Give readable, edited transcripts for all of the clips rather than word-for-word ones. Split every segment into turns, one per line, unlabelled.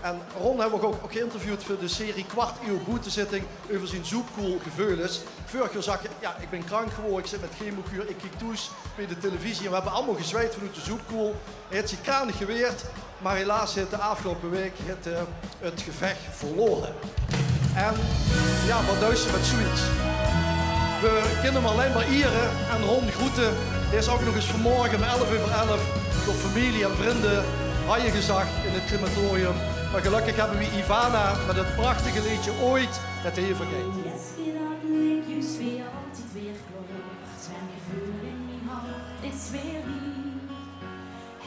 En Ron hebben we ook geïnterviewd voor de serie Kwart Eeuw Boetezitting over zijn zoekkoel geveulens. Vorig jaar zag je, ja, ik ben krank geworden, ik zit met chemokuur, ik kijk toes bij de televisie en we hebben allemaal gezweet vanuit de zoekkoel. Hij heeft zich kranig geweerd, maar helaas heeft de afgelopen week het gevecht verloren. En ja, wat duister met zoiets. We kennen hem alleen maar Ieren en Ron groeten. Hij is ook nog eens vanmorgen om 11:11 door familie en vrienden haaien gezag in het crematorium. Maar gelukkig hebben we Ivana met het prachtige liedje Ooit het heel vergeten.
Yes, dat liedjes weer altijd weer klopt. Zijn gevoel in mijn hart is weer hier.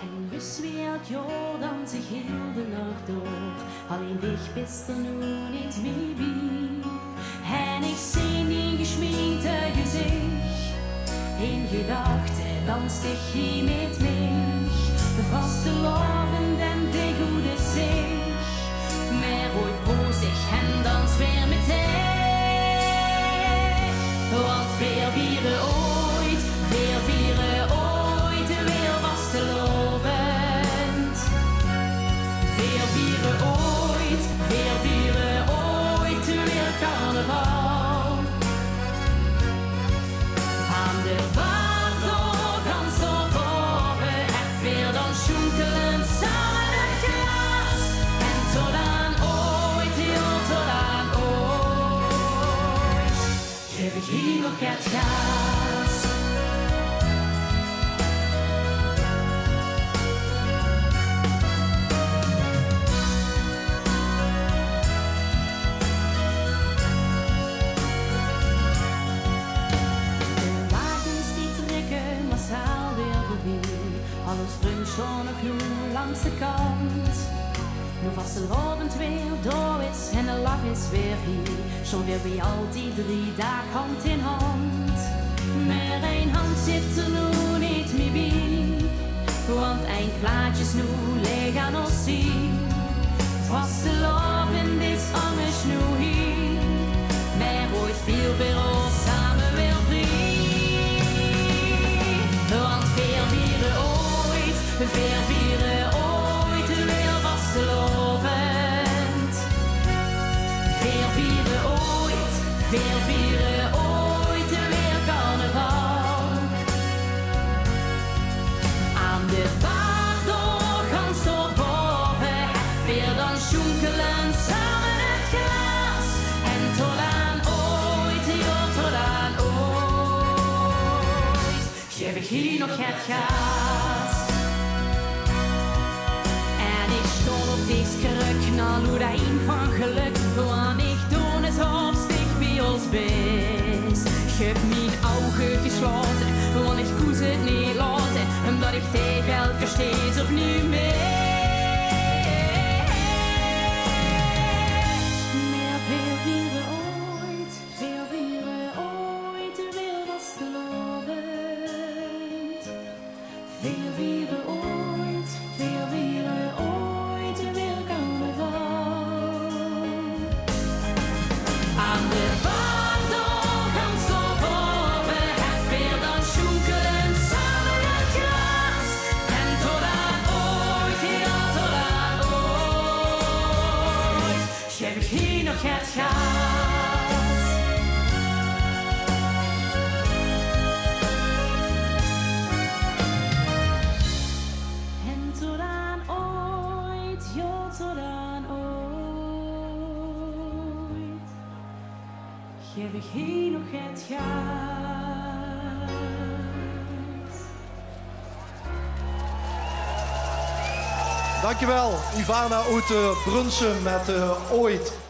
En dus weer jou dan zich heel de nacht door. Alleen dich bist er nu niet meer bij. En ik zie die geschminkte gezicht. In gedachten danst ik hier met mij. De vaste lovend en de goede zich. Maar ooit poos ik en dans weer met hij. Want weer vieren ooit, weer was te lovend. Weer vieren ooit, weer carnaval. Aan de waardor ganz op boven, en weer dan schoenkelend samen het glas. En tot aan ooit, heel tot aan ooit, geef ik hier nog het gas. Alles vrucht schon nog nu langs de kant. Nu vastelovend weer door is en de lach is weer hier. Schon weer bij al die 3 dagen hand in hand. Maar één hand zit er nu niet meer bij. Want een plaatje is nu leeg aan ons zien. Vastelovend is anders nu hier. Maar ooit veel weer ons samen weer vrij. Want weer vieren ooit, weer was te lovend. Weer vieren ooit, weer carnaval. Aan de waardor ganz door boven, weer dan schoenkelen samen het glas. En tot aan ooit, tot aan ooit, geef ik hier nog het gas. En ik stond op deze kruk, naar Loedijn van geluk. Want ik doe het hartstikke bij ons best. Ik heb mijn ogen gesloten, want ik koes het niet laten. Omdat ik tegen elke steeds opnieuw mee. Maar veel vieren ooit, weer was te lovend. Veel vieren ooit, weer carnaval. Aan de waardor ganz door boven, het weer dan schoenkelen samen het glas. En tot aan ooit, heel tot aan ooit, geef ik hier nog het gas. En tot aan ooit, ja tot aan ooit, geef ik hier nog het gas.
Dankjewel Ivana uit Brunsum met Ooit